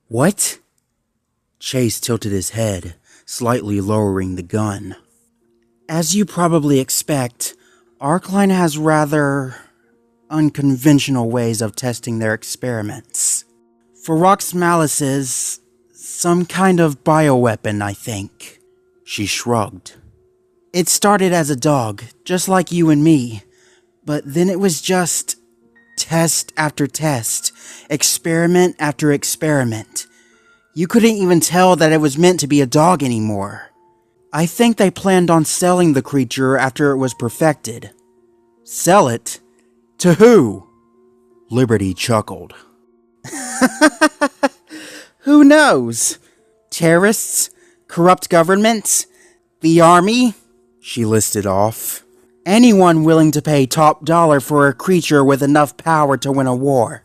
What? Chase tilted his head, slightly lowering the gun. As you probably expect, Arcline has rather unconventional ways of testing their experiments. Ferox Malice is some kind of bioweapon, I think. She shrugged. It started as a dog, just like you and me, but then it was just test after test, experiment after experiment. You couldn't even tell that it was meant to be a dog anymore. I think they planned on selling the creature after it was perfected. Sell it? To who? Liberty chuckled. Who knows? Terrorists? Corrupt governments? The army? She listed off. Anyone willing to pay top dollar for a creature with enough power to win a war.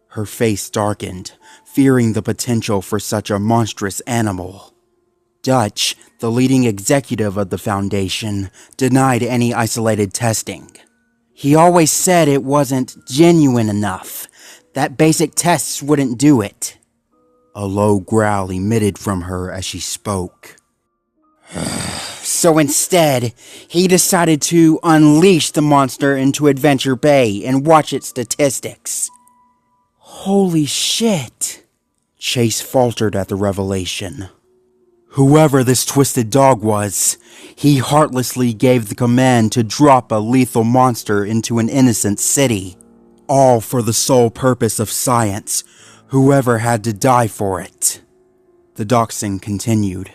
Her face darkened, fearing the potential for such a monstrous animal. Dutch, the leading executive of the Foundation, denied any isolated testing. He always said it wasn't genuine enough, that basic tests wouldn't do it. A low growl emitted from her as she spoke. So instead, he decided to unleash the monster into Adventure Bay and watch its statistics. Holy shit. Chase faltered at the revelation. Whoever this twisted dog was, he heartlessly gave the command to drop a lethal monster into an innocent city. All for the sole purpose of science, whoever had to die for it. The dachshund continued.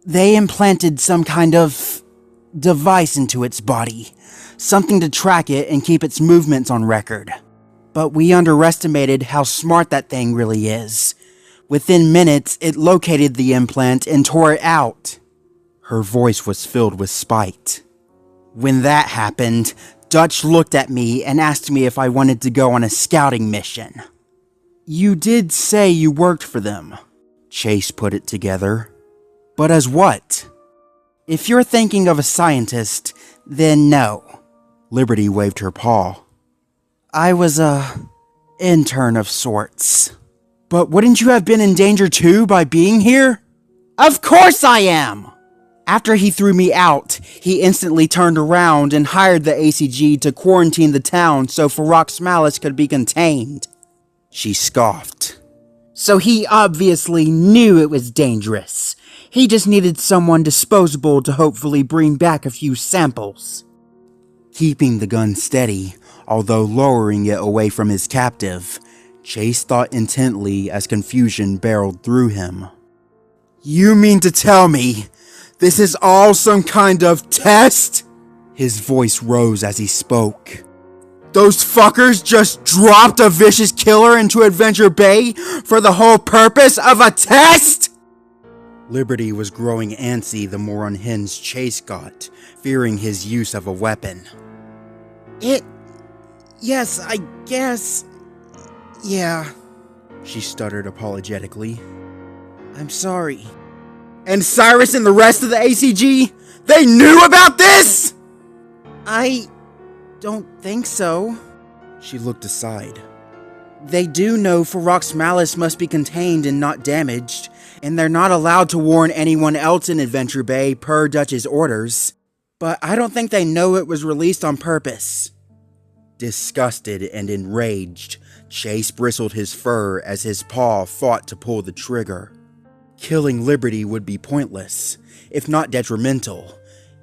They implanted some kind of device into its body, something to track it and keep its movements on record. But we underestimated how smart that thing really is. Within minutes, it located the implant and tore it out. Her voice was filled with spite. When that happened, Dutch looked at me and asked me if I wanted to go on a scouting mission. You did say you worked for them, Chase put it together. But as what? If you're thinking of a scientist, then no. Liberty waved her paw. I was a intern of sorts. But wouldn't you have been in danger too by being here? Of course I am! After he threw me out, he instantly turned around and hired the ACG to quarantine the town so Ferox Malice could be contained. She scoffed. So he obviously knew it was dangerous. He just needed someone disposable to hopefully bring back a few samples. Keeping the gun steady, although lowering it away from his captive, Chase thought intently as confusion barreled through him. You mean to tell me this is all some kind of test? His voice rose as he spoke. Those fuckers just dropped a vicious killer into Adventure Bay for the whole purpose of a test? Liberty was growing antsy the more unhinged Chase got, fearing his use of a weapon. Yes, I guess. Yeah, she stuttered apologetically. I'm sorry. And Cyrus and the rest of the ACG? They knew about this?! I don't think so. She looked aside. They do know Ferox Malice must be contained and not damaged, and they're not allowed to warn anyone else in Adventure Bay per Dutch's orders. But I don't think they know it was released on purpose. Disgusted and enraged, Chase bristled his fur as his paw fought to pull the trigger. Killing Liberty would be pointless, if not detrimental,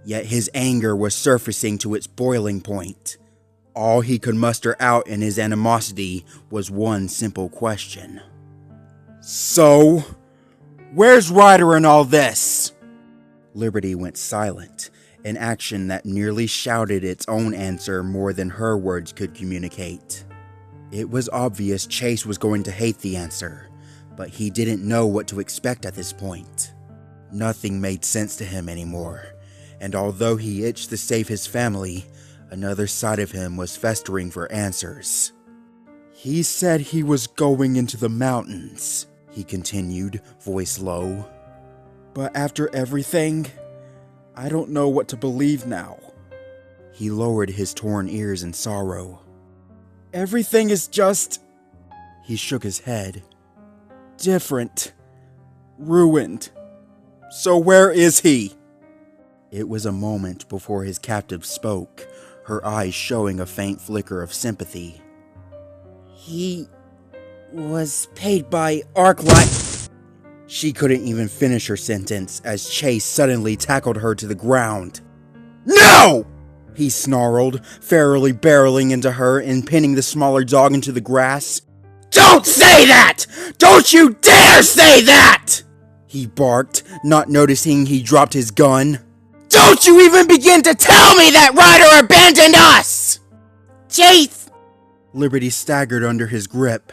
yet his anger was surfacing to its boiling point. All he could muster out in his animosity was one simple question. So, where's Ryder in all this? Liberty went silent, an action that nearly shouted its own answer more than her words could communicate. It was obvious Chase was going to hate the answer, but he didn't know what to expect at this point. Nothing made sense to him anymore, and although he itched to save his family, another side of him was festering for answers. He said he was going into the mountains, he continued, voice low. But after everything, I don't know what to believe now. He lowered his torn ears in sorrow. Everything is just... He shook his head. different. Ruined. So where is he? It was a moment before his captive spoke, her eyes showing a faint flicker of sympathy. He was paid by Arclight. She couldn't even finish her sentence as Chase suddenly tackled her to the ground. No! He snarled, fairly barreling into her and pinning the smaller dog into the grass. Don't say that! Don't you dare say that! He barked, not noticing he dropped his gun. Don't you even begin to tell me that Ryder abandoned us! Chase! Liberty staggered under his grip.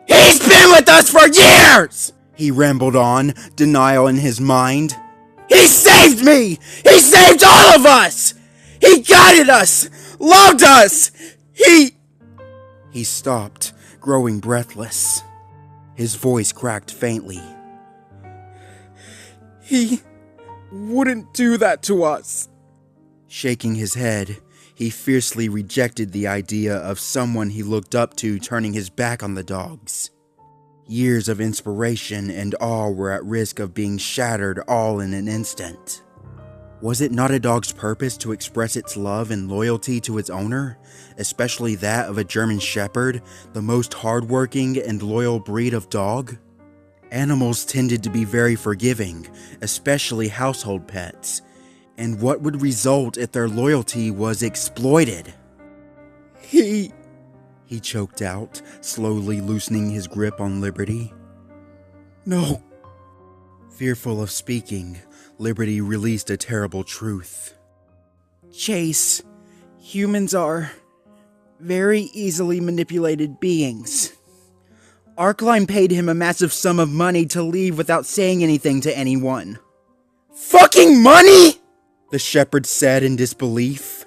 He's been with us for years! He rambled on, denial in his mind. He saved me! He saved all of us! He guided us! Loved us! He stopped, growing breathless. His voice cracked faintly. He wouldn't do that to us. Shaking his head, he fiercely rejected the idea of someone he looked up to turning his back on the dogs. Years of inspiration and awe were at risk of being shattered all in an instant. Was it not a dog's purpose to express its love and loyalty to its owner, especially that of a German Shepherd, the most hardworking and loyal breed of dog? Animals tended to be very forgiving, especially household pets, and what would result if their loyalty was exploited? He choked out, slowly loosening his grip on Liberty. No. Fearful of speaking, Liberty released a terrible truth. Chase, humans are very easily manipulated beings. Arcline paid him a massive sum of money to leave without saying anything to anyone. Fucking money? The shepherd said in disbelief.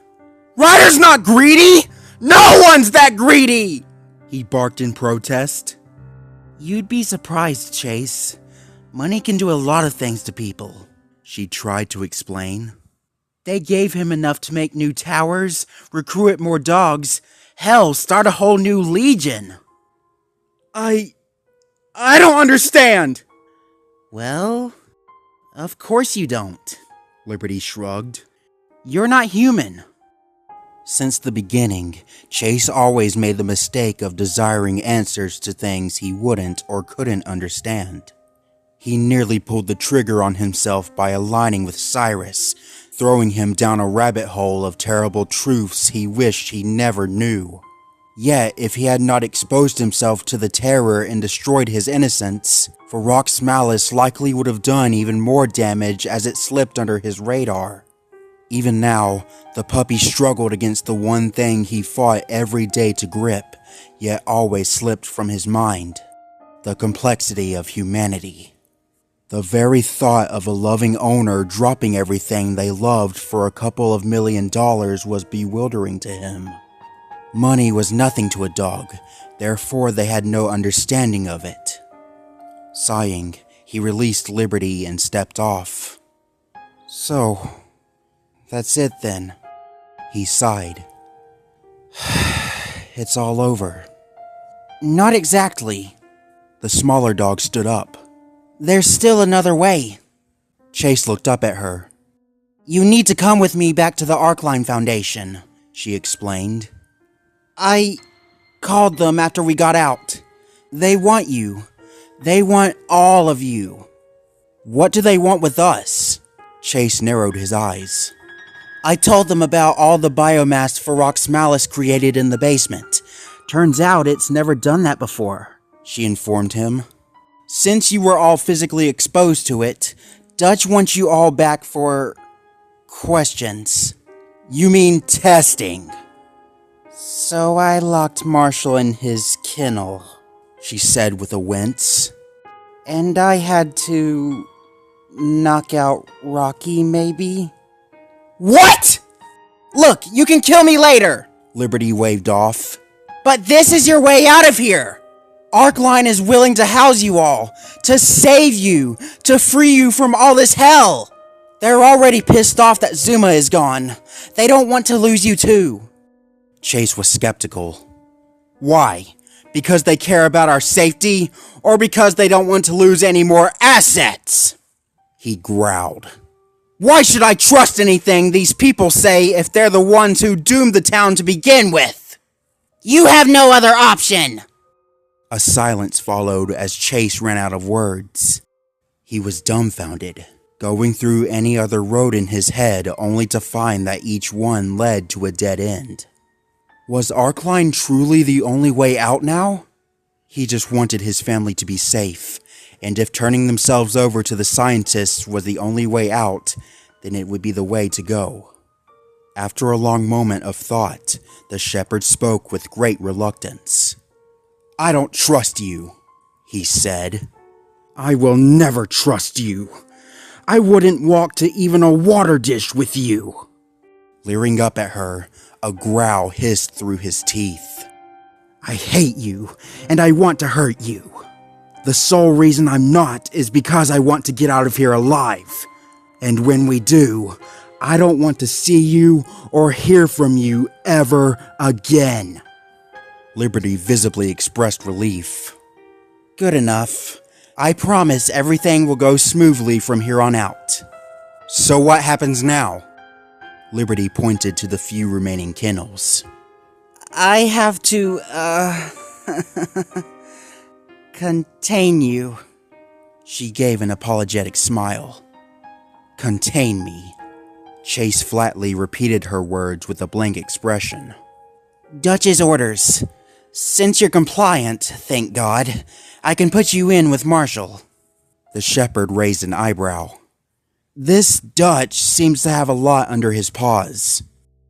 Ryder's not greedy! No one's that greedy! He barked in protest. You'd be surprised, Chase. Money can do a lot of things to people, she tried to explain. They gave him enough to make new towers, recruit more dogs, hell, start a whole new legion. I don't understand! Well, of course you don't, Liberty shrugged. You're not human. Since the beginning, Chase always made the mistake of desiring answers to things he wouldn't or couldn't understand. He nearly pulled the trigger on himself by aligning with Cyrus, throwing him down a rabbit hole of terrible truths he wished he never knew. Yet, if he had not exposed himself to the terror and destroyed his innocence, Ferox's malice likely would have done even more damage as it slipped under his radar. Even now, the puppy struggled against the one thing he fought every day to grip, yet always slipped from his mind: the complexity of humanity. The very thought of a loving owner dropping everything they loved for a couple of $1 million was bewildering to him. Money was nothing to a dog, therefore they had no understanding of it. Sighing, he released Liberty and stepped off. So, that's it then, he sighed. It's all over. Not exactly. The smaller dog stood up. There's still another way. Chase looked up at her. You need to come with me back to the Arcline Foundation, she explained. I called them after we got out. They want you. They want all of you. What do they want with us? Chase narrowed his eyes. I told them about all the biomass Ferox's malice created in the basement. Turns out it's never done that before, she informed him. Since you were all physically exposed to it, Dutch wants you all back for questions. You mean testing? So I locked Marshall in his kennel, she said with a wince. And I had to knock out Rocky, maybe? What? Look, you can kill me later, Liberty waved off. But this is your way out of here. Arcline is willing to house you all, to save you, to free you from all this hell. They're already pissed off that Zuma is gone. They don't want to lose you too. Chase was skeptical. Why? Because they care about our safety, or because they don't want to lose any more assets? He growled. Why should I trust anything these people say if they're the ones who doomed the town to begin with? You have no other option! A silence followed as Chase ran out of words. He was dumbfounded, going through any other road in his head only to find that each one led to a dead end. Was Arcline truly the only way out now? He just wanted his family to be safe, and if turning themselves over to the scientists was the only way out, then it would be the way to go. After a long moment of thought, the shepherd spoke with great reluctance. I don't trust you, he said. I will never trust you. I wouldn't walk to even a water dish with you. Leering up at her, a growl hissed through his teeth. I hate you, and I want to hurt you. The sole reason I'm not is because I want to get out of here alive. And when we do, I don't want to see you or hear from you ever again. Liberty visibly expressed relief. Good enough. I promise everything will go smoothly from here on out. So what happens now? Liberty pointed to the few remaining kennels. I have to, contain you. She gave an apologetic smile. Contain me. Chase flatly repeated her words with a blank expression. Dutch's orders. Since you're compliant, thank God, I can put you in with Marshall. The shepherd raised an eyebrow. This Dutch seems to have a lot under his paws.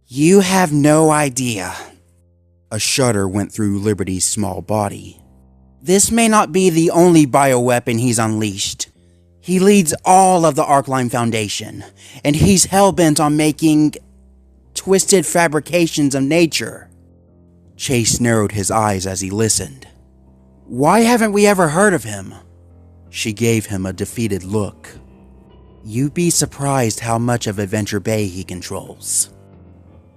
You have no idea. A shudder went through Liberty's small body. This may not be the only bioweapon he's unleashed. He leads all of the Arcline Foundation, and he's hell-bent on making twisted fabrications of nature. Chase narrowed his eyes as he listened. Why haven't we ever heard of him? She gave him a defeated look. You'd be surprised how much of Adventure Bay he controls.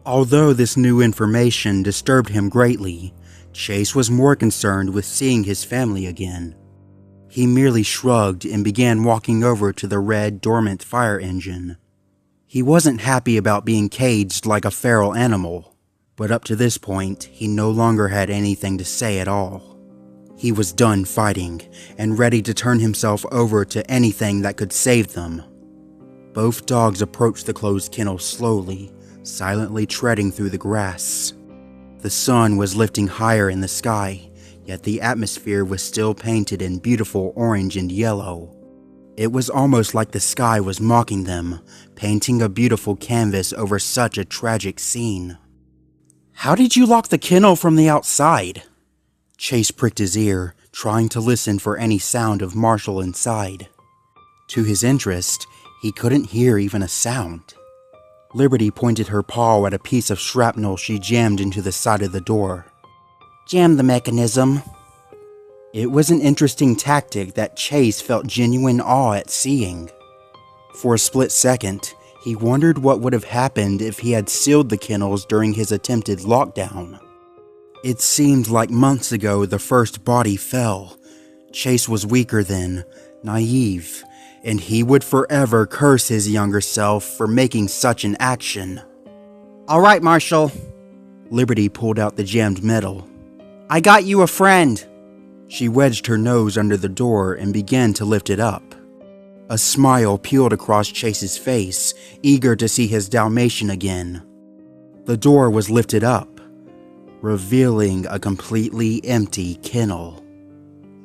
Although this new information disturbed him greatly, Chase was more concerned with seeing his family again. He merely shrugged and began walking over to the red, dormant fire engine. He wasn't happy about being caged like a feral animal, but up to this point, he no longer had anything to say at all. He was done fighting, and ready to turn himself over to anything that could save them. Both dogs approached the closed kennel slowly, silently treading through the grass. The sun was lifting higher in the sky, yet the atmosphere was still painted in beautiful orange and yellow. It was almost like the sky was mocking them, painting a beautiful canvas over such a tragic scene. How did you lock the kennel from the outside? Chase pricked his ear, trying to listen for any sound of Marshall inside. To his interest, he couldn't hear even a sound. Liberty pointed her paw at a piece of shrapnel she jammed into the side of the door. Jam the mechanism. It was an interesting tactic that Chase felt genuine awe at seeing. For a split second, he wondered what would have happened if he had sealed the kennels during his attempted lockdown. It seemed like months ago the first body fell. Chase was weaker then, naive, and he would forever curse his younger self for making such an action. All right, Marshall. Liberty pulled out the jammed metal. I got you a friend. She wedged her nose under the door and began to lift it up. A smile peeled across Chase's face, eager to see his Dalmatian again. The door was lifted up, revealing a completely empty kennel.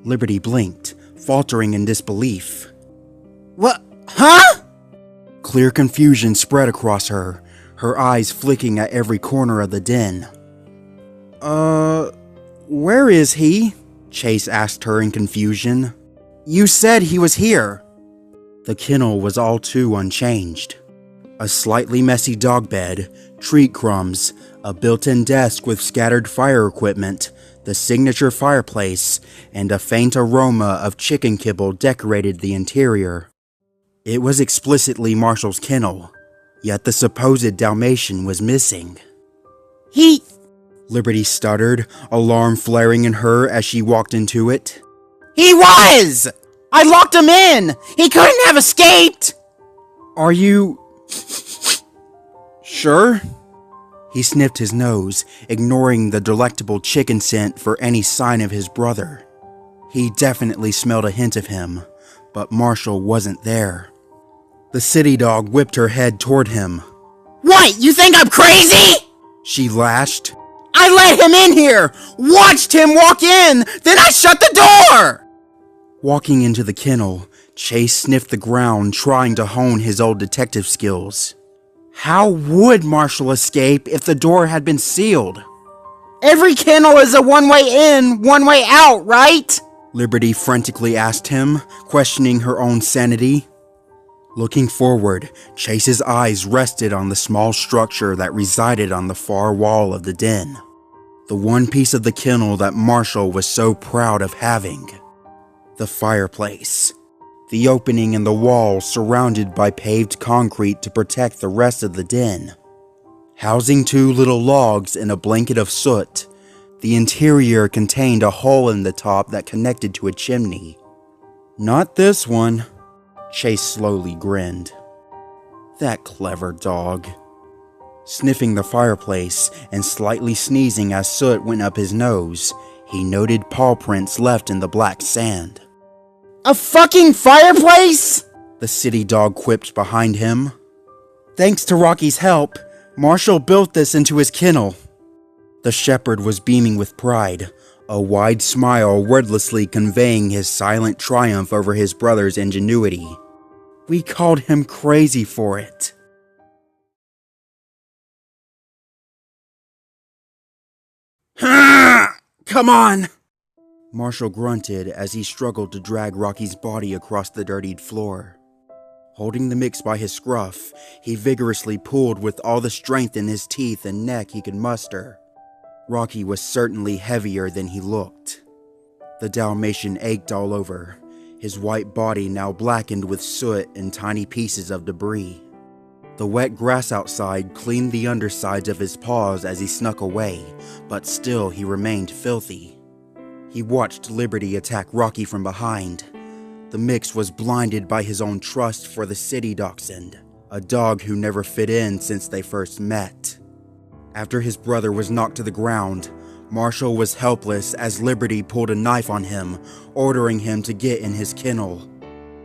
Liberty blinked, faltering in disbelief. What? Huh? Clear confusion spread across her, her eyes flicking at every corner of the den. Where is he? Chase asked her in confusion. You said he was here. The kennel was all too unchanged. A slightly messy dog bed, treat crumbs, a built-in desk with scattered fire equipment, the signature fireplace, and a faint aroma of chicken kibble decorated the interior. It was explicitly Marshall's kennel, yet the supposed Dalmatian was missing. He Liberty stuttered, alarm flaring in her as she walked into it. He was! I locked him in! He couldn't have escaped! Are you... sure? He sniffed his nose, ignoring the delectable chicken scent for any sign of his brother. He definitely smelled a hint of him, but Marshall wasn't there. The city dog whipped her head toward him. What, you think I'm crazy? She lashed. I let him in here, watched him walk in, then I shut the door! Walking into the kennel, Chase sniffed the ground, trying to hone his old detective skills. How would Marshall escape if the door had been sealed? Every kennel is a one-way in, one-way out, right? Liberty frantically asked him, questioning her own sanity. Looking forward, Chase's eyes rested on the small structure that resided on the far wall of the den. The one piece of the kennel that Marshall was so proud of having. The fireplace. The opening in the wall surrounded by paved concrete to protect the rest of the den. Housing 2 little logs in a blanket of soot, the interior contained a hole in the top that connected to a chimney. Not this one. Chase slowly grinned. That clever dog. Sniffing the fireplace and slightly sneezing as soot went up his nose, he noted paw prints left in the black sand. A fucking fireplace? The city dog quipped behind him. Thanks to Rocky's help, Marshall built this into his kennel. The shepherd was beaming with pride, a wide smile wordlessly conveying his silent triumph over his brother's ingenuity. We called him crazy for it. Come on! Marshall grunted as he struggled to drag Rocky's body across the dirtied floor. Holding the mix by his scruff, he vigorously pulled with all the strength in his teeth and neck he could muster. Rocky was certainly heavier than he looked. The Dalmatian ached all over, his white body now blackened with soot and tiny pieces of debris. The wet grass outside cleaned the undersides of his paws as he snuck away, but still he remained filthy. He watched Liberty attack Rocky from behind. The mix was blinded by his own trust for the city dachshund, a dog who never fit in since they first met. After his brother was knocked to the ground, Marshall was helpless as Liberty pulled a knife on him, ordering him to get in his kennel.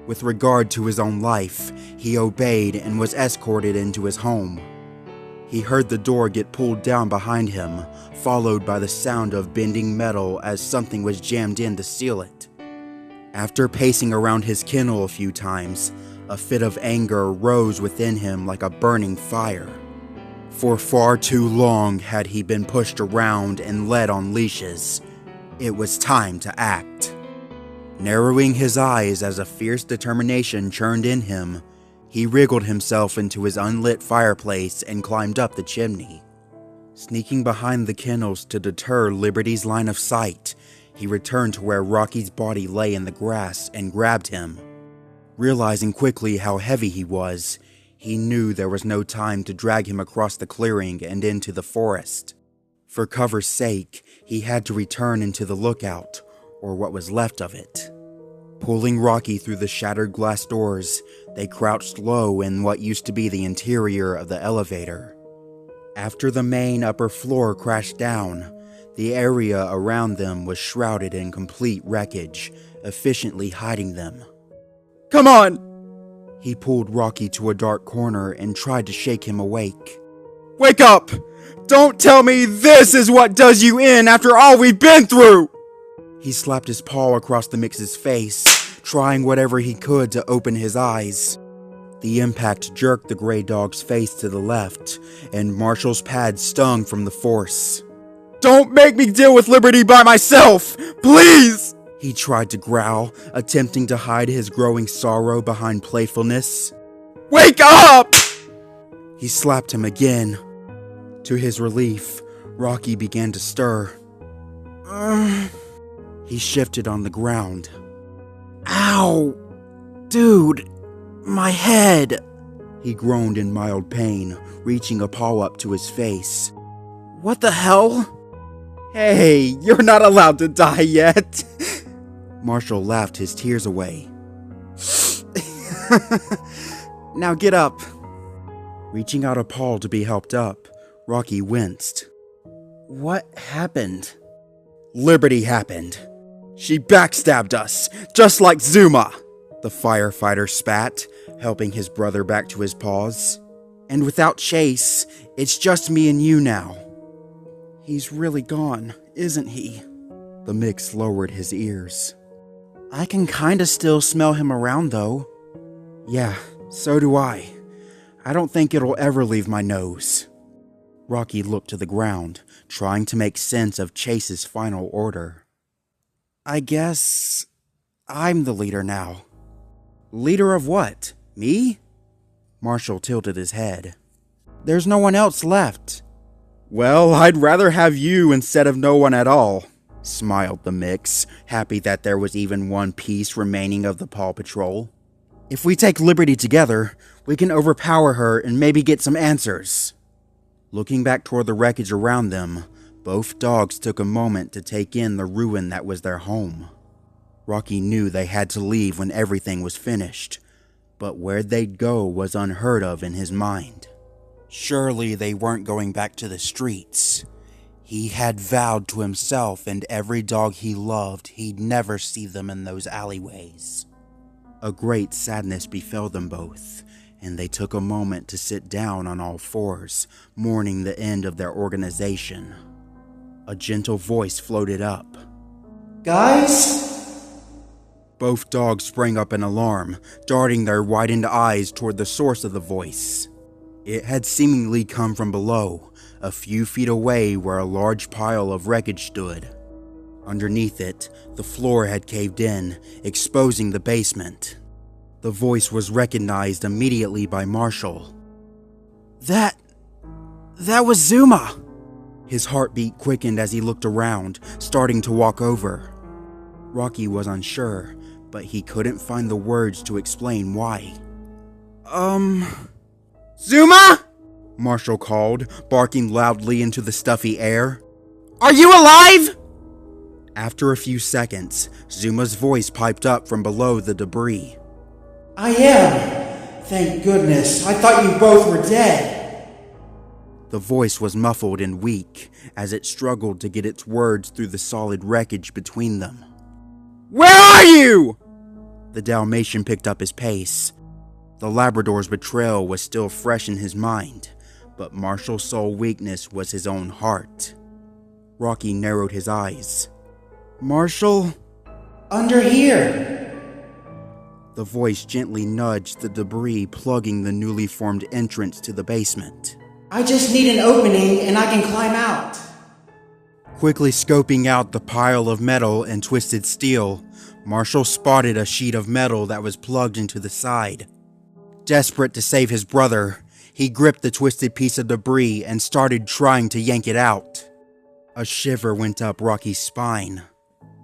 With regard to his own life, he obeyed and was escorted into his home. He heard the door get pulled down behind him, followed by the sound of bending metal as something was jammed in to seal it. After pacing around his kennel a few times, a fit of anger rose within him like a burning fire. For far too long had he been pushed around and led on leashes. It was time to act. Narrowing his eyes as a fierce determination churned in him, he wriggled himself into his unlit fireplace and climbed up the chimney. Sneaking behind the kennels to deter Liberty's line of sight, he returned to where Rocky's body lay in the grass and grabbed him. Realizing quickly how heavy he was, he knew there was no time to drag him across the clearing and into the forest. For cover's sake, he had to return into the lookout, or what was left of it. Pulling Rocky through the shattered glass doors, they crouched low in what used to be the interior of the elevator. After the main upper floor crashed down, the area around them was shrouded in complete wreckage, efficiently hiding them. Come on! He pulled Rocky to a dark corner and tried to shake him awake. Wake up! Don't tell me this is what does you in after all we've been through! He slapped his paw across the mix's face, trying whatever he could to open his eyes. The impact jerked the gray dog's face to the left, and Marshall's pad stung from the force. Don't make me deal with Liberty by myself! Please! He tried to growl, attempting to hide his growing sorrow behind playfulness. Wake up! He slapped him again. To his relief, Rocky began to stir. He shifted on the ground. Ow! Dude, my head! He groaned in mild pain, reaching a paw up to his face. What the hell? Hey, you're not allowed to die yet. Marshall laughed his tears away. Now get up. Reaching out a paw to be helped up, Rocky winced. What happened? Liberty happened. She backstabbed us, just like Zuma, the firefighter spat, helping his brother back to his paws. And without Chase, it's just me and you now. He's really gone, isn't he? The mix lowered his ears. I can kinda still smell him around, though. Yeah, so do I. I don't think it'll ever leave my nose. Rocky looked to the ground, trying to make sense of Chase's final order. I guess I'm the leader now. Leader of what? Me? Marshall tilted his head. There's no one else left. Well, I'd rather have you instead of no one at all, smiled the mix, happy that there was even one piece remaining of the Paw Patrol. If we take Liberty together, we can overpower her and maybe get some answers. Looking back toward the wreckage around them, both dogs took a moment to take in the ruin that was their home. Rocky knew they had to leave when everything was finished, but where they'd go was unheard of in his mind. Surely they weren't going back to the streets. He had vowed to himself and every dog he loved he'd never see them in those alleyways. A great sadness befell them both, and they took a moment to sit down on all fours, mourning the end of their organization. A gentle voice floated up. Guys? Both dogs sprang up in alarm, darting their widened eyes toward the source of the voice. It had seemingly come from below, a few feet away where a large pile of wreckage stood. Underneath it, the floor had caved in, exposing the basement. The voice was recognized immediately by Marshall. That was Zuma! His heartbeat quickened as he looked around, starting to walk over. Rocky was unsure, but he couldn't find the words to explain why. Zuma? Marshall called, barking loudly into the stuffy air. Are you alive? After a few seconds, Zuma's voice piped up from below the debris. I am. Thank goodness. I thought you both were dead. The voice was muffled and weak as it struggled to get its words through the solid wreckage between them. Where are you? The Dalmatian picked up his pace. The Labrador's betrayal was still fresh in his mind, but Marshall's sole weakness was his own heart. Rocky narrowed his eyes. Marshall? Under here. The voice gently nudged the debris plugging the newly formed entrance to the basement. I just need an opening and I can climb out. Quickly scoping out the pile of metal and twisted steel, Marshall spotted a sheet of metal that was plugged into the side. Desperate to save his brother, he gripped the twisted piece of debris and started trying to yank it out. A shiver went up Rocky's spine.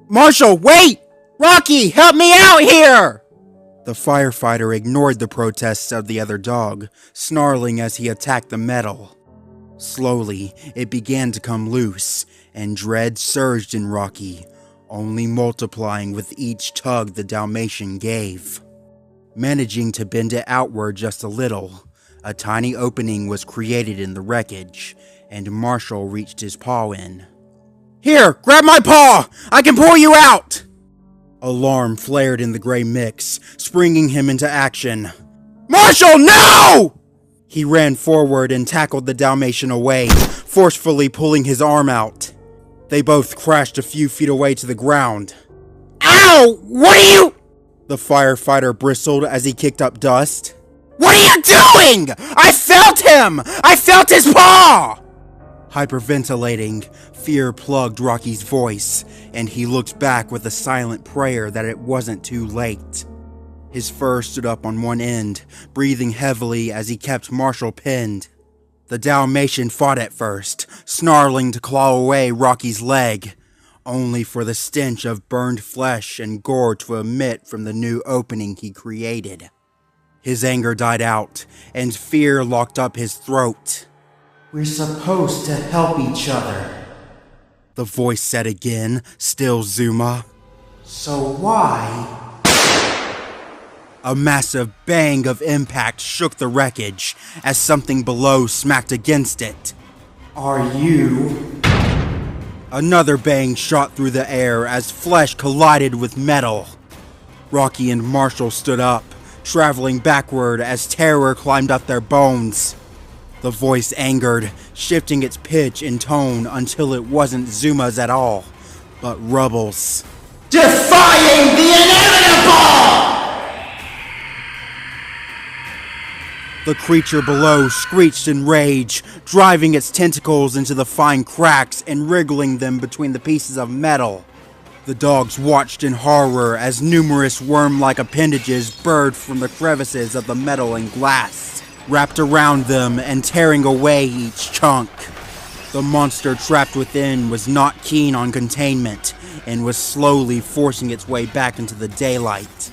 Marshall, wait! Rocky, help me out here! The firefighter ignored the protests of the other dog, snarling as he attacked the metal. Slowly, it began to come loose, and dread surged in Rocky, only multiplying with each tug the Dalmatian gave. Managing to bend it outward just a little, a tiny opening was created in the wreckage, and Marshall reached his paw in. Here, grab my paw! I can pull you out! Alarm flared in the gray mix, springing him into action. Marshall, no! He ran forward and tackled the Dalmatian away, forcefully pulling his arm out. They both crashed a few feet away to the ground. Ow! What are you? The firefighter bristled as he kicked up dust. What are you doing? I felt him! I felt his paw! Hyperventilating, fear plugged Rocky's voice, and he looked back with a silent prayer that it wasn't too late. His fur stood up on one end, breathing heavily as he kept Marshall pinned. The Dalmatian fought at first, snarling to claw away Rocky's leg, only for the stench of burned flesh and gore to emit from the new opening he created. His anger died out, and fear locked up his throat. We're supposed to help each other. the voice said again, still Zuma. So why? A massive bang of impact shook the wreckage as something below smacked against it. Are you? Another bang shot through the air as flesh collided with metal. Rocky and Marshall stood up, traveling backward as terror climbed up their bones. The voice angered, shifting its pitch and tone until it wasn't Zuma's at all, but Rubble's. Defying the inevitable! The creature below screeched in rage, driving its tentacles into the fine cracks and wriggling them between the pieces of metal. The dogs watched in horror as numerous worm-like appendages burrowed from the crevices of the metal and glass, wrapped around them and tearing away each chunk. The monster trapped within was not keen on containment and was slowly forcing its way back into the daylight.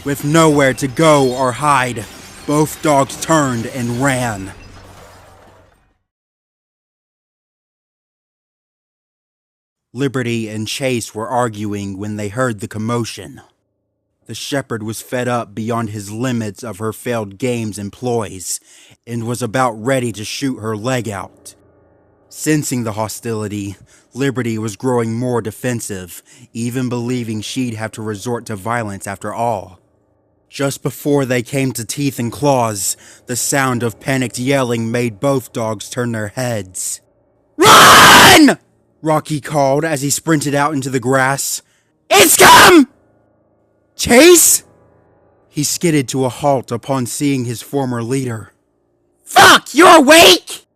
With nowhere to go or hide, both dogs turned and ran. Liberty and Chase were arguing when they heard the commotion. The shepherd was fed up beyond his limits of her failed games and ploys, and was about ready to shoot her leg out. Sensing the hostility, Liberty was growing more defensive, even believing she'd have to resort to violence after all. Just before they came to teeth and claws, the sound of panicked yelling made both dogs turn their heads. Run! Rocky called as he sprinted out into the grass. It's come! Chase? He skidded to a halt upon seeing his former leader. Fuck, you're awake?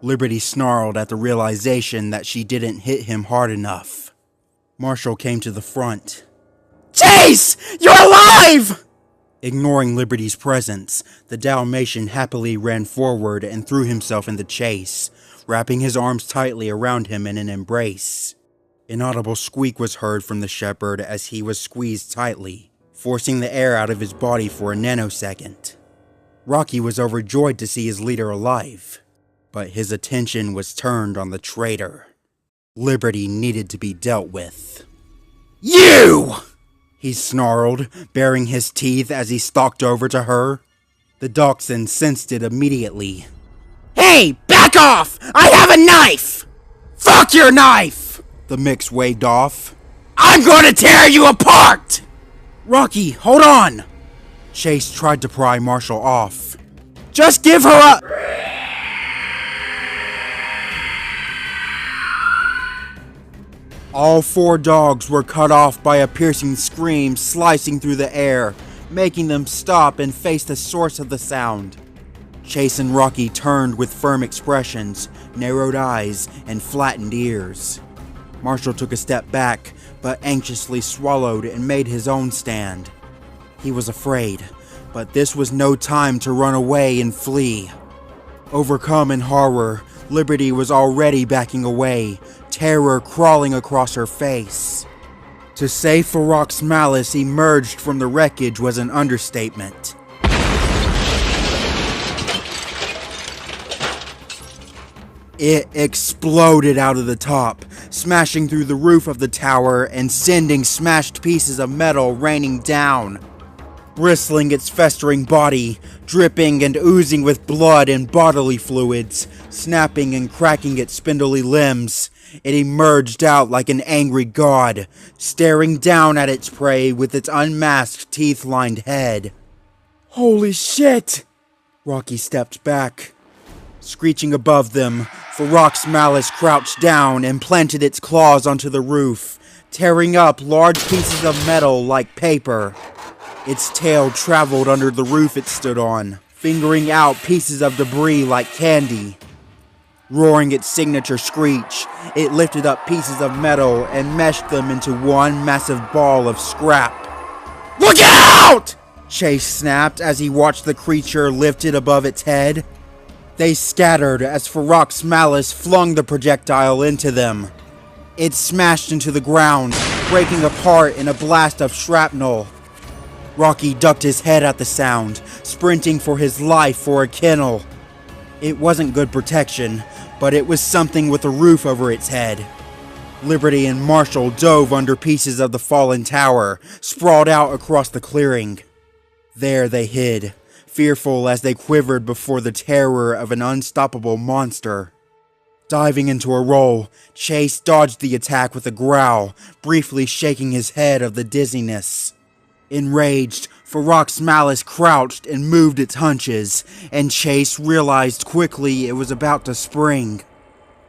Liberty snarled at the realization that she didn't hit him hard enough. Marshall came to the front. Chase! You're alive! Ignoring Liberty's presence, the Dalmatian happily ran forward and threw himself in the chase, wrapping his arms tightly around him in an embrace. An audible squeak was heard from the shepherd as he was squeezed tightly, forcing the air out of his body for a nanosecond. Rocky was overjoyed to see his leader alive, but his attention was turned on the traitor. Liberty needed to be dealt with. You! He snarled, baring his teeth as he stalked over to her. The dachshund sensed it immediately. Hey, back off! I have a knife! Fuck your knife! The mix waved off. I'm gonna tear you apart! Rocky, hold on! Chase tried to pry Marshall off. Just give her a... All four dogs were cut off by a piercing scream slicing through the air, making them stop and face the source of the sound. Chase and Rocky turned with firm expressions, narrowed eyes, and flattened ears. Marshall took a step back, but anxiously swallowed and made his own stand. He was afraid, but this was no time to run away and flee. Overcome in horror, Liberty was already backing away, terror crawling across her face. To say Farrak's malice emerged from the wreckage was an understatement. It exploded out of the top, smashing through the roof of the tower and sending smashed pieces of metal raining down. Bristling its festering body, dripping and oozing with blood and bodily fluids, snapping and cracking its spindly limbs, it emerged out like an angry god, staring down at its prey with its unmasked teeth-lined head. Holy shit! Rocky stepped back. Screeching above them, Farrak's malice crouched down and planted its claws onto the roof, tearing up large pieces of metal like paper. Its tail traveled under the roof it stood on, fingering out pieces of debris like candy. Roaring its signature screech, it lifted up pieces of metal and meshed them into one massive ball of scrap. Look out! Chase snapped as he watched the creature lifted above its head. They scattered as Farrak's malice flung the projectile into them. It smashed into the ground, breaking apart in a blast of shrapnel. Rocky ducked his head at the sound, sprinting for his life for a kennel. It wasn't good protection, but it was something with a roof over its head. Liberty and Marshall dove under pieces of the fallen tower, sprawled out across the clearing. There they hid, fearful as they quivered before the terror of an unstoppable monster. Diving into a roll, Chase dodged the attack with a growl, briefly shaking his head of the dizziness. Enraged, Ferox Malice crouched and moved its hunches, and Chase realized quickly it was about to spring.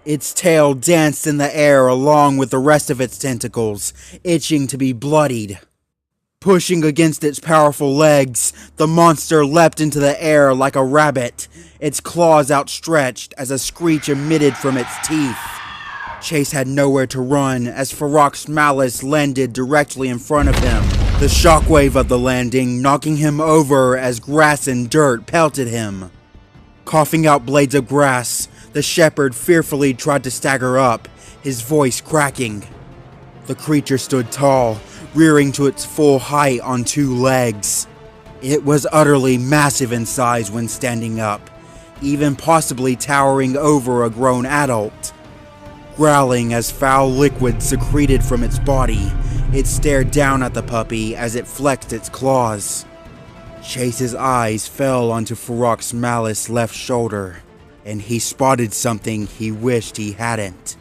Its tail danced in the air along with the rest of its tentacles, itching to be bloodied. Pushing against its powerful legs, the monster leapt into the air like a rabbit, its claws outstretched as a screech emitted from its teeth. Chase had nowhere to run as Ferox Malice landed directly in front of him, the shockwave of the landing knocking him over as grass and dirt pelted him. Coughing out blades of grass, the shepherd fearfully tried to stagger up, his voice cracking. The creature stood tall, rearing to its full height on two legs. It was utterly massive in size when standing up, even possibly towering over a grown adult. Growling as foul liquid secreted from its body, it stared down at the puppy as it flexed its claws. Chase's eyes fell onto Ferox Malice's left shoulder, and he spotted something he wished he hadn't.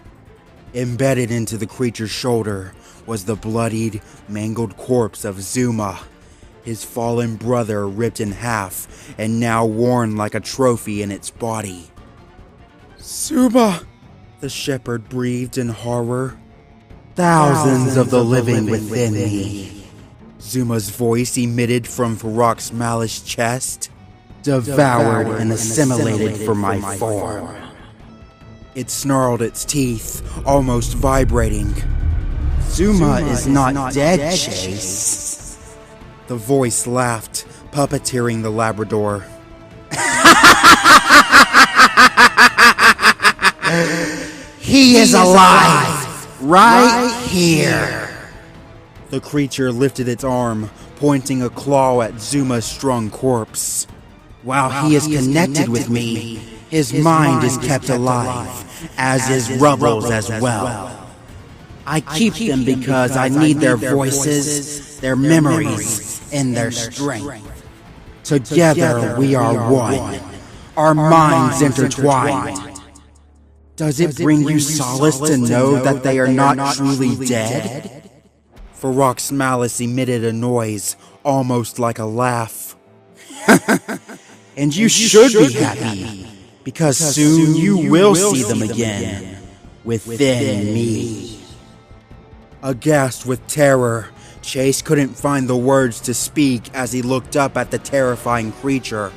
Embedded into the creature's shoulder was the bloodied, mangled corpse of Zuma, his fallen brother ripped in half and now worn like a trophy in its body. "Zuma!" the shepherd breathed in horror. "Thousands of the living within me," Zuma's voice emitted from Ferox Malice's chest. "Devoured and assimilated for my form." It snarled its teeth, almost vibrating. "Zuma is not dead, Chase." The voice laughed, puppeteering the Labrador. "He is alive, right here." The creature lifted its arm, pointing a claw at Zuma's strung corpse. "While he is connected with me, his mind is kept alive, as is Rubble's as well. I keep them because I need their voices, their memories, and their strength. Together we are one, our minds intertwined. Does it bring you solace to know that they are not truly dead?" Ferox Malice emitted a noise, almost like a laugh. "And you should be happy, because soon you will see them again, within me." Aghast with terror, Chase couldn't find the words to speak as he looked up at the terrifying creature.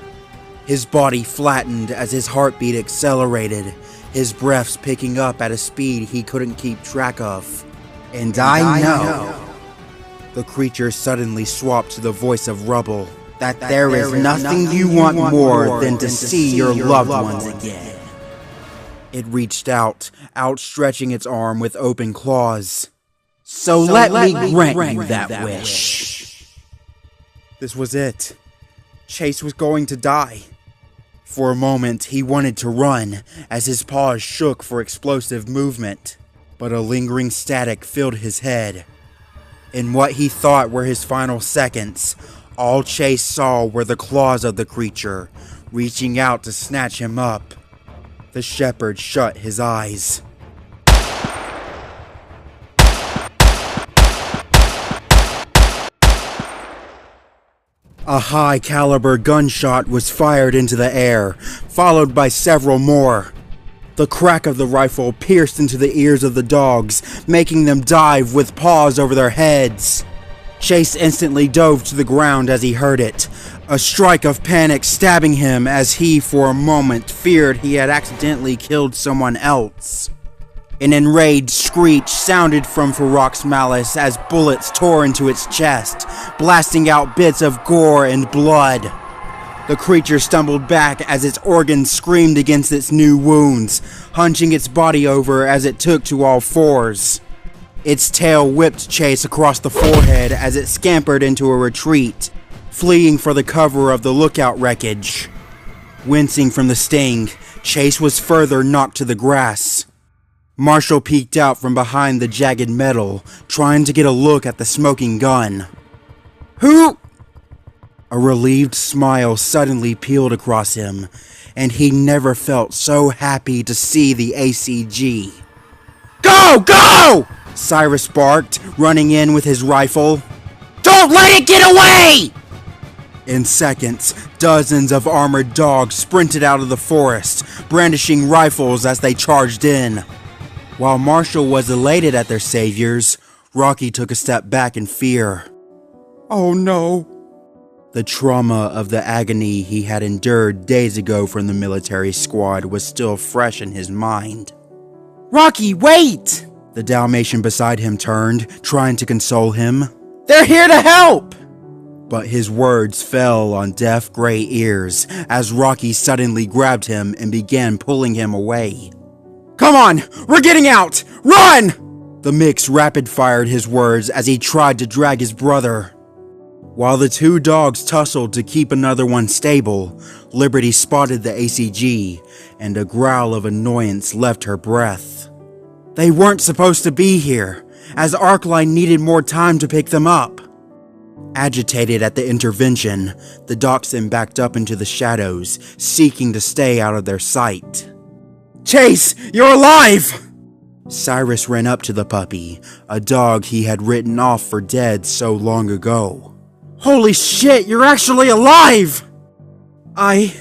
His body flattened as his heartbeat accelerated, his breaths picking up at a speed he couldn't keep track of. "And I know," the creature suddenly swapped to the voice of Rubble, "that there is nothing you want more than to see your loved ones again." It reached out, outstretching its arm with open claws. So let me grant you that wish." This was it. Chase was going to die. For a moment, he wanted to run, as his paws shook for explosive movement, but a lingering static filled his head. In what he thought were his final seconds, all Chase saw were the claws of the creature, reaching out to snatch him up. The shepherd shut his eyes. A high-caliber gunshot was fired into the air, followed by several more. The crack of the rifle pierced into the ears of the dogs, making them dive with paws over their heads. Chase instantly dove to the ground as he heard it, a strike of panic stabbing him as he for a moment feared he had accidentally killed someone else. An enraged screech sounded from Ferox Malice as bullets tore into its chest, blasting out bits of gore and blood. The creature stumbled back as its organs screamed against its new wounds, hunching its body over as it took to all fours. Its tail whipped Chase across the forehead as it scampered into a retreat, fleeing for the cover of the lookout wreckage. Wincing from the sting, Chase was further knocked to the grass. Marshall peeked out from behind the jagged metal, trying to get a look at the smoking gun. Who? A relieved smile suddenly peeled across him, and he never felt so happy to see the ACG. Go! Go! Cyrus barked, running in with his rifle. Don't let it get away! In seconds, dozens of armored dogs sprinted out of the forest, brandishing rifles as they charged in. While Marshall was elated at their saviors, Rocky took a step back in fear. Oh no. The trauma of the agony he had endured days ago from the military squad was still fresh in his mind. Rocky, wait! The Dalmatian beside him turned, trying to console him. They're here to help! But his words fell on deaf gray ears as Rocky suddenly grabbed him and began pulling him away. Come on! We're getting out! Run! The mix rapid-fired his words as he tried to drag his brother. While the two dogs tussled to keep another one stable, Liberty spotted the ACG, and a growl of annoyance left her breath. They weren't supposed to be here, as Arcline needed more time to pick them up. Agitated at the intervention, the dachshund backed up into the shadows, seeking to stay out of their sight. Chase, you're alive! Cyrus ran up to the puppy, a dog he had written off for dead so long ago. Holy shit, you're actually alive! I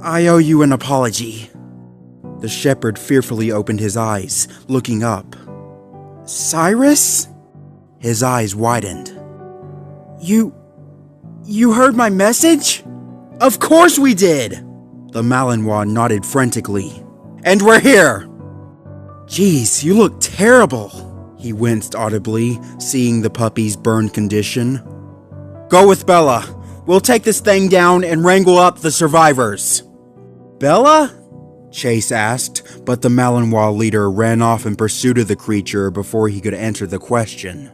owe you an apology. The shepherd fearfully opened his eyes, looking up. Cyrus? His eyes widened. You heard my message? Of course we did! The Malinois nodded frantically. And we're here! Jeez, you look terrible, he winced audibly, seeing the puppy's burned condition. Go with Bella. We'll take this thing down and wrangle up the survivors. Bella? Chase asked, but the Malinois leader ran off in pursuit of the creature before he could answer the question.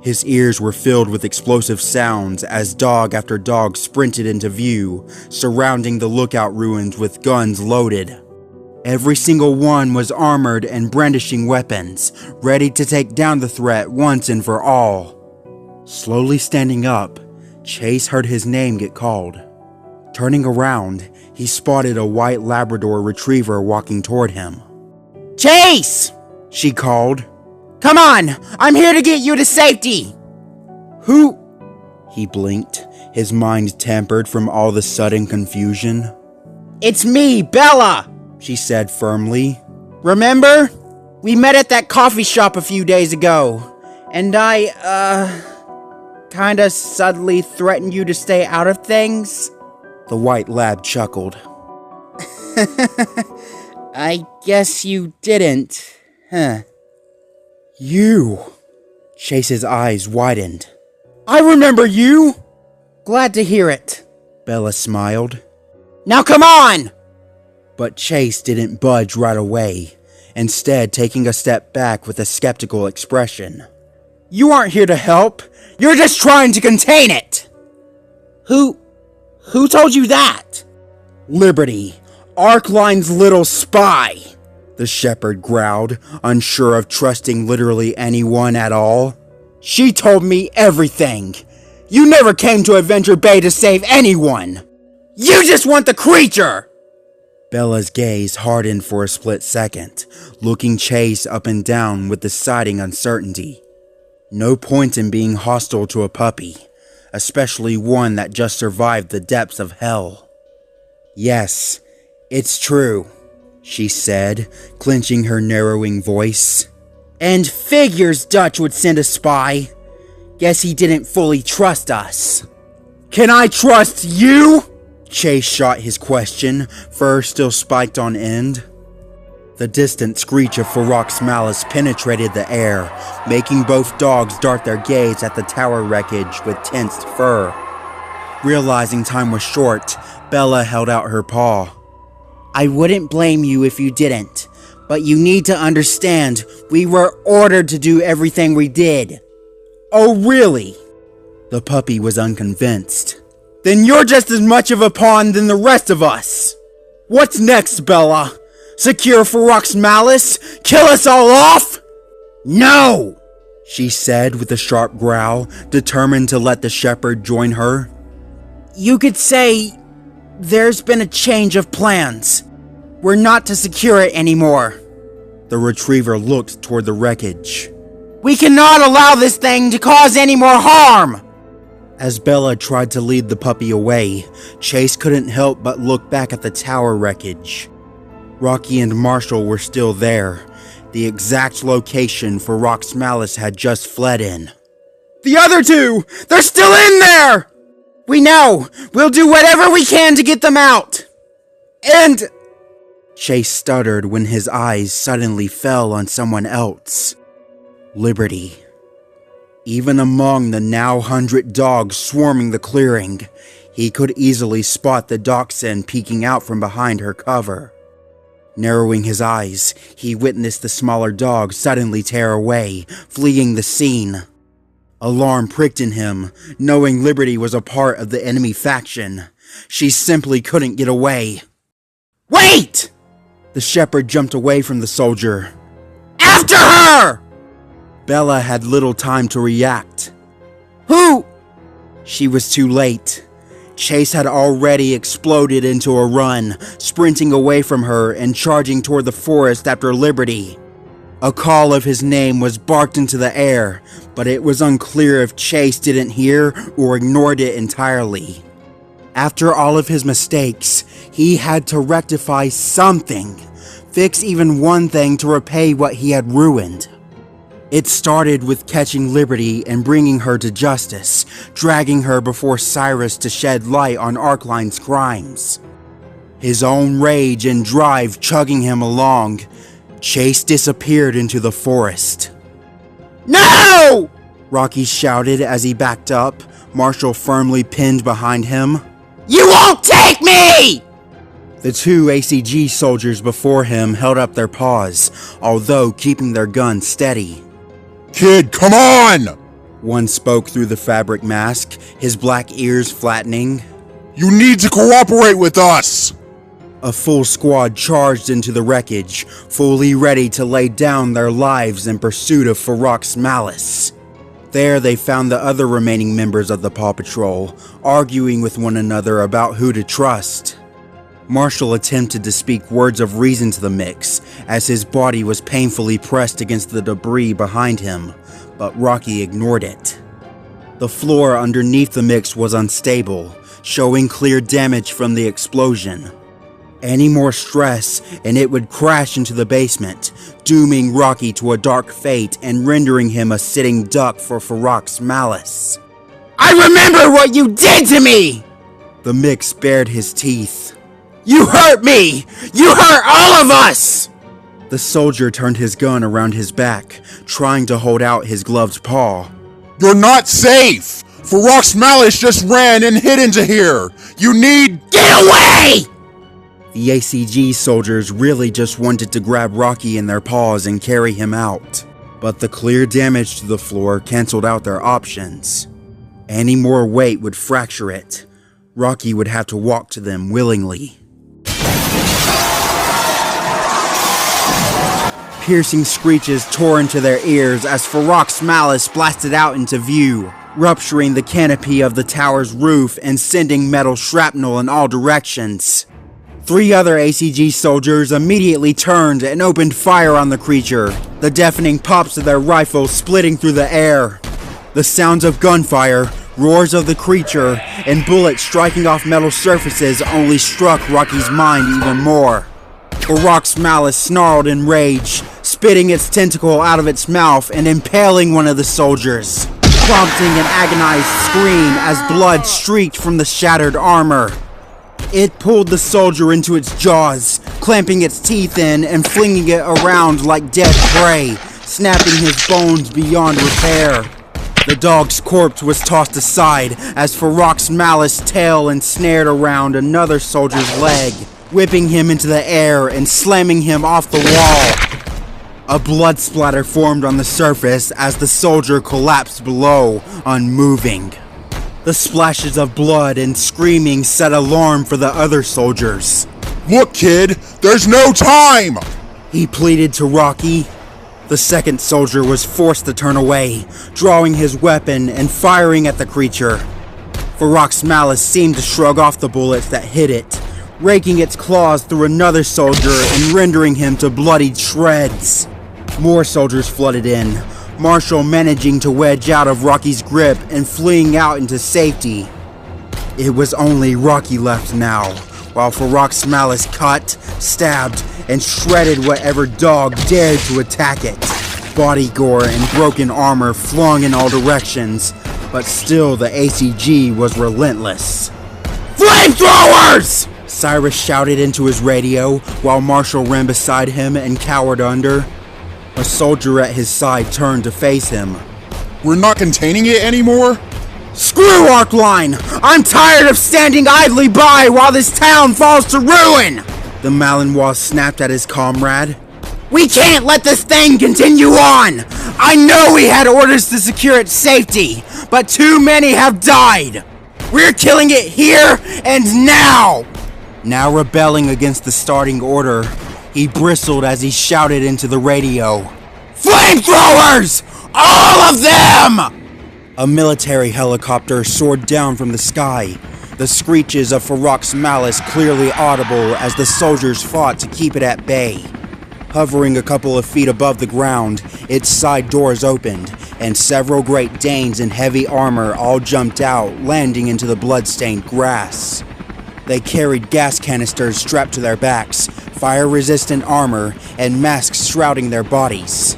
His ears were filled with explosive sounds as dog after dog sprinted into view, surrounding the lookout ruins with guns loaded. Every single one was armored and brandishing weapons, ready to take down the threat once and for all. Slowly standing up, Chase heard his name get called. Turning around, he spotted a white Labrador retriever walking toward him. Chase! She called. Come on! I'm here to get you to safety! Who? He blinked, his mind tempered from all the sudden confusion. It's me, Bella! She said firmly. Remember? We met at that coffee shop a few days ago, and I, kinda subtly threatened you to stay out of things? The white lab chuckled. I guess you didn't, huh? You! Chase's eyes widened. I remember you! Glad to hear it, Bella smiled. Now come on! But Chase didn't budge right away, instead taking a step back with a skeptical expression. You aren't here to help, you're just trying to contain it! Who told you that? Liberty, Arcline's little spy, the shepherd growled, unsure of trusting literally anyone at all. She told me everything. You never came to Adventure Bay to save anyone. You just want the creature! Bella's gaze hardened for a split second, looking Chase up and down with deciding uncertainty. No point in being hostile to a puppy, especially one that just survived the depths of hell. Yes, it's true, she said, clenching her narrowing voice. And figures Dutch would send a spy. Guess he didn't fully trust us. Can I trust you? Chase shot his question, fur still spiked on end. The distant screech of Farrak's malice penetrated the air, making both dogs dart their gaze at the tower wreckage with tensed fur. Realizing time was short, Bella held out her paw. I wouldn't blame you if you didn't, but you need to understand we were ordered to do everything we did. Oh, really? The puppy was unconvinced. Then you're just as much of a pawn than the rest of us. What's next, Bella? Secure Farok's malice? Kill us all off? No! She said with a sharp growl, determined to let the shepherd join her. You could say there's been a change of plans. We're not to secure it anymore. The retriever looked toward the wreckage. We cannot allow this thing to cause any more harm! As Bella tried to lead the puppy away, Chase couldn't help but look back at the tower wreckage. Rocky and Marshall were still there, the exact location Farok's malice had just fled in. The other two! They're still in there! We know! We'll do whatever we can to get them out! And... Chase stuttered when his eyes suddenly fell on someone else. Liberty. Even among the now 100 dogs swarming the clearing, he could easily spot the dachshund peeking out from behind her cover. Narrowing his eyes, he witnessed the smaller dog suddenly tear away, fleeing the scene. Alarm pricked in him, knowing Liberty was a part of the enemy faction. She simply couldn't get away. Wait! The shepherd jumped away from the soldier. After her! Bella had little time to react. Who? She was too late. Chase had already exploded into a run, sprinting away from her and charging toward the forest after Liberty. A call of his name was barked into the air, but it was unclear if Chase didn't hear or ignored it entirely. After all of his mistakes, he had to rectify something, fix even one thing to repay what he had ruined. It started with catching Liberty and bringing her to justice, dragging her before Cyrus to shed light on Arcline's crimes. His own rage and drive chugging him along, Chase disappeared into the forest. No! Rocky shouted as he backed up, Marshall firmly pinned behind him. You won't take me! The two ACG soldiers before him held up their paws, although keeping their guns steady. Kid, come on! One spoke through the fabric mask, his black ears flattening. You need to cooperate with us! A full squad charged into the wreckage, fully ready to lay down their lives in pursuit of Farok's malice. There they found the other remaining members of the Paw Patrol, arguing with one another about who to trust. Marshall attempted to speak words of reason to the mix, as his body was painfully pressed against the debris behind him, but Rocky ignored it. The floor underneath the mix was unstable, showing clear damage from the explosion. Any more stress and it would crash into the basement, dooming Rocky to a dark fate and rendering him a sitting duck for Farok's malice. I remember what you did to me! The mix bared his teeth. You hurt me! You hurt all of us! The soldier turned his gun around his back, trying to hold out his gloved paw. You're not safe! Farok's malice just ran and hid into here! You need— Get away! The ACG soldiers really just wanted to grab Rocky in their paws and carry him out, but the clear damage to the floor canceled out their options. Any more weight would fracture it. Rocky would have to walk to them willingly. Piercing screeches tore into their ears as Farok's malice blasted out into view, rupturing the canopy of the tower's roof and sending metal shrapnel in all directions. 3 other ACG soldiers immediately turned and opened fire on the creature, the deafening pops of their rifles splitting through the air. The sounds of gunfire, roars of the creature, and bullets striking off metal surfaces only struck Rocky's mind even more. Farok's malice snarled in rage, spitting its tentacle out of its mouth and impaling one of the soldiers, prompting an agonized scream as blood streaked from the shattered armor. It pulled the soldier into its jaws, clamping its teeth in and flinging it around like dead prey, snapping his bones beyond repair. The dog's corpse was tossed aside as Farok's malice tail ensnared around another soldier's leg, whipping him into the air and slamming him off the wall. A blood splatter formed on the surface as the soldier collapsed below, unmoving. The splashes of blood and screaming set alarm for the other soldiers. Look, kid, there's no time! He pleaded to Rocky. The second soldier was forced to turn away, drawing his weapon and firing at the creature. Farak's malice seemed to shrug off the bullets that hit it, raking its claws through another soldier and rendering him to bloodied shreds. More soldiers flooded in, Marshall managing to wedge out of Rocky's grip and fleeing out into safety. It was only Rocky left now, while Farak's malice cut, stabbed, and shredded whatever dog dared to attack it. Body gore and broken armor flung in all directions, but still the ACG was relentless. Flamethrowers! Cyrus shouted into his radio while Marshall ran beside him and cowered under. A soldier at his side turned to face him. We're not containing it anymore? Screw Arcline! I'm tired of standing idly by while this town falls to ruin! The Malinois snapped at his comrade. We can't let this thing continue on! I know we had orders to secure its safety, but too many have died! We're killing it here and now! Now rebelling against the starting order, he bristled as he shouted into the radio. Flamethrowers! All of them! A military helicopter soared down from the sky, the screeches of Farak's malice clearly audible as the soldiers fought to keep it at bay. Hovering a couple of feet above the ground, its side doors opened, and several Great Danes in heavy armor all jumped out, landing into the blood-stained grass. They carried gas canisters strapped to their backs, fire-resistant armor, and masks shrouding their bodies.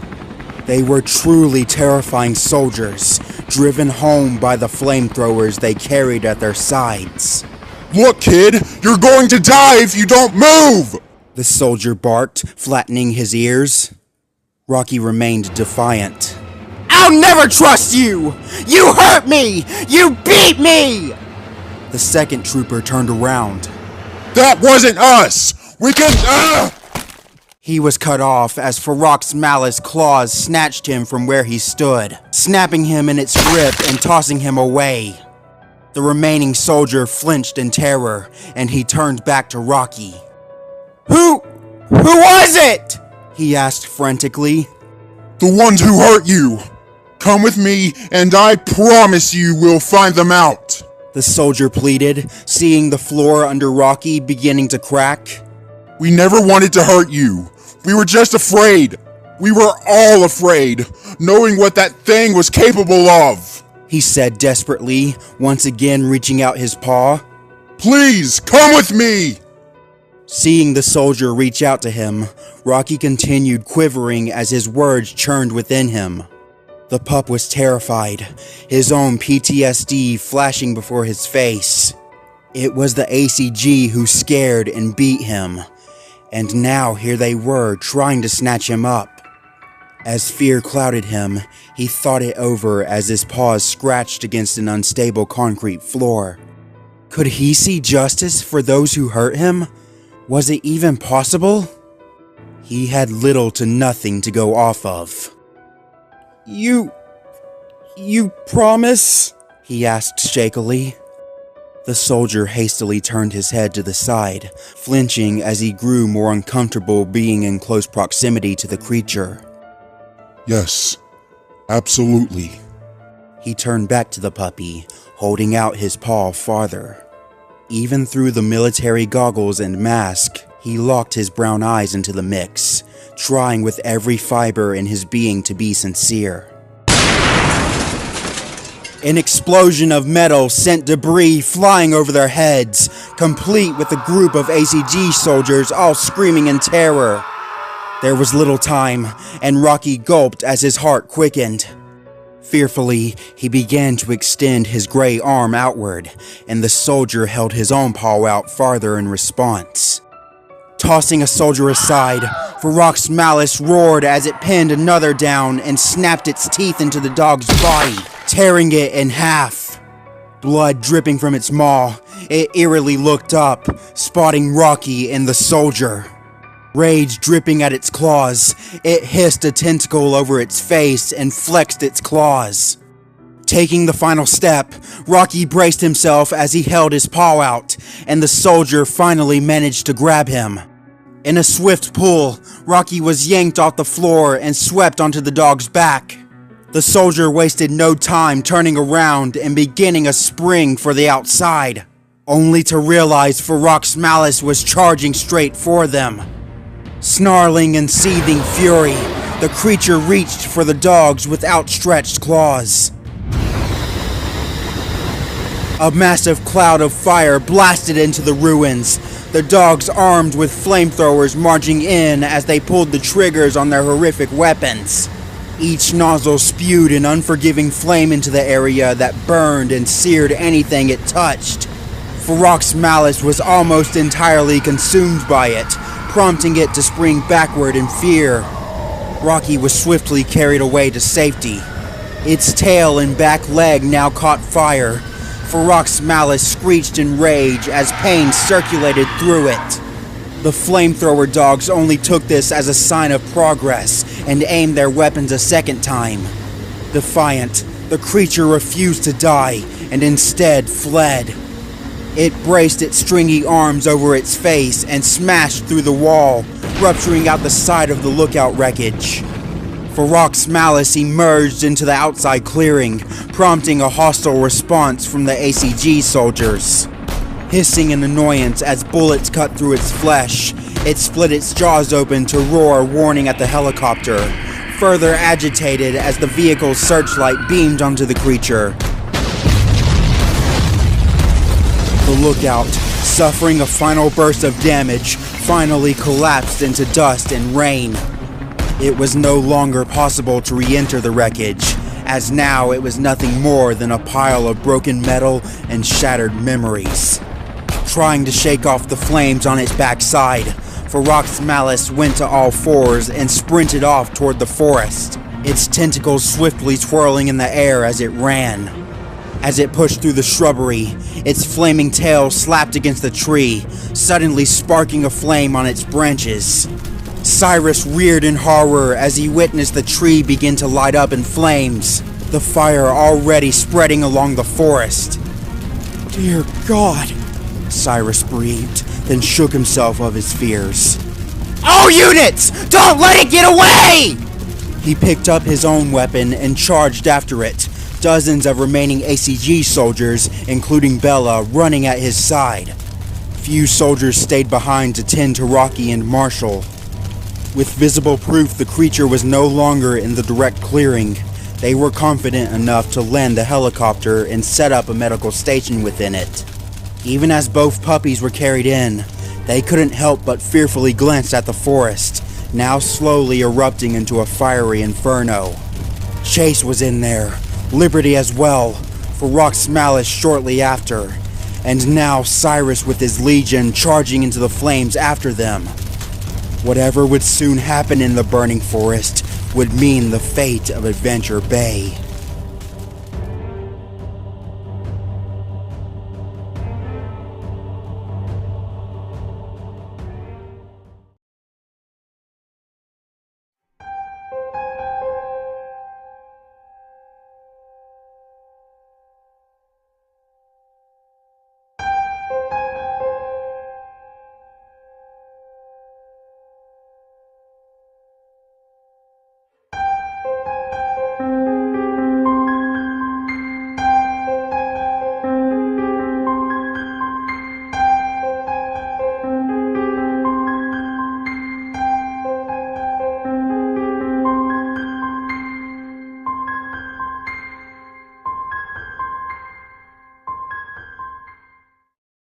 They were truly terrifying soldiers, driven home by the flamethrowers they carried at their sides. Look, kid, you're going to die if you don't move! The soldier barked, flattening his ears. Rocky remained defiant. I'll never trust you! You hurt me! You beat me! The second trooper turned around. That wasn't us! We can... He was cut off as Farak's malice claws snatched him from where he stood, snapping him in its grip and tossing him away. The remaining soldier flinched in terror, and he turned back to Rocky. Who was it? He asked frantically. The ones who hurt you! Come with me, and I promise you we'll find them out! The soldier pleaded, seeing the floor under Rocky beginning to crack. We never wanted to hurt you. We were just afraid. We were all afraid, knowing what that thing was capable of. He said desperately, once again reaching out his paw. Please, come with me! Seeing the soldier reach out to him, Rocky continued quivering as his words churned within him. The pup was terrified, his own PTSD flashing before his face. It was the ACG who scared and beat him, and now here they were trying to snatch him up. As fear clouded him, he thought it over as his paws scratched against an unstable concrete floor. Could he see justice for those who hurt him? Was it even possible? He had little to nothing to go off of. You promise? He asked shakily. The soldier hastily turned his head to the side, flinching as he grew more uncomfortable being in close proximity to the creature. Yes, absolutely. He turned back to the puppy, holding out his paw farther. Even through the military goggles and mask, he locked his brown eyes into the mix, trying with every fiber in his being to be sincere. An explosion of metal sent debris flying over their heads, complete with a group of ACG soldiers all screaming in terror. There was little time, and Rocky gulped as his heart quickened. Fearfully, he began to extend his gray arm outward, and the soldier held his own paw out farther in response. Tossing a soldier aside, Farak's malice roared as it pinned another down and snapped its teeth into the dog's body, tearing it in half. Blood dripping from its maw, it eerily looked up, spotting Rocky and the soldier. Rage dripping at its claws, it hissed a tentacle over its face and flexed its claws. Taking the final step, Rocky braced himself as he held his paw out, and the soldier finally managed to grab him. In a swift pull, Rocky was yanked off the floor and swept onto the dog's back. The soldier wasted no time turning around and beginning a spring for the outside, only to realize Farrak's malice was charging straight for them. Snarling and seething fury, the creature reached for the dogs with outstretched claws. A massive cloud of fire blasted into the ruins, the dogs armed with flamethrowers marching in as they pulled the triggers on their horrific weapons. Each nozzle spewed an unforgiving flame into the area that burned and seared anything it touched. Farrak's malice was almost entirely consumed by it, prompting it to spring backward in fear. Rocky was swiftly carried away to safety. Its tail and back leg now caught fire. Farrak's malice screeched in rage as pain circulated through it. The flamethrower dogs only took this as a sign of progress and aimed their weapons a second time. Defiant, the creature refused to die and instead fled. It braced its stringy arms over its face and smashed through the wall, rupturing out the side of the lookout wreckage. Farrak's malice emerged into the outside clearing, prompting a hostile response from the ACG soldiers. Hissing in annoyance as bullets cut through its flesh, it split its jaws open to roar, warning at the helicopter, further agitated as the vehicle's searchlight beamed onto the creature. The lookout, suffering a final burst of damage, finally collapsed into dust and rain. It was no longer possible to re-enter the wreckage, as now it was nothing more than a pile of broken metal and shattered memories. Trying to shake off the flames on its backside, Farrak's malice went to all fours and sprinted off toward the forest, its tentacles swiftly twirling in the air as it ran. As it pushed through the shrubbery, its flaming tail slapped against the tree, suddenly sparking a flame on its branches. Cyrus reared in horror as he witnessed the tree begin to light up in flames, the fire already spreading along the forest. "Dear God," Cyrus breathed, then shook himself of his fears. "All units! Don't let it get away!" He picked up his own weapon and charged after it, dozens of remaining ACG soldiers, including Bella, running at his side. Few soldiers stayed behind to tend to Rocky and Marshall. With visible proof the creature was no longer in the direct clearing, they were confident enough to land the helicopter and set up a medical station within it. Even as both puppies were carried in, they couldn't help but fearfully glance at the forest, now slowly erupting into a fiery inferno. Chase was in there, Liberty as well, Farrak's malice shortly after, and now Cyrus with his legion charging into the flames after them. Whatever would soon happen in the burning forest would mean the fate of Adventure Bay.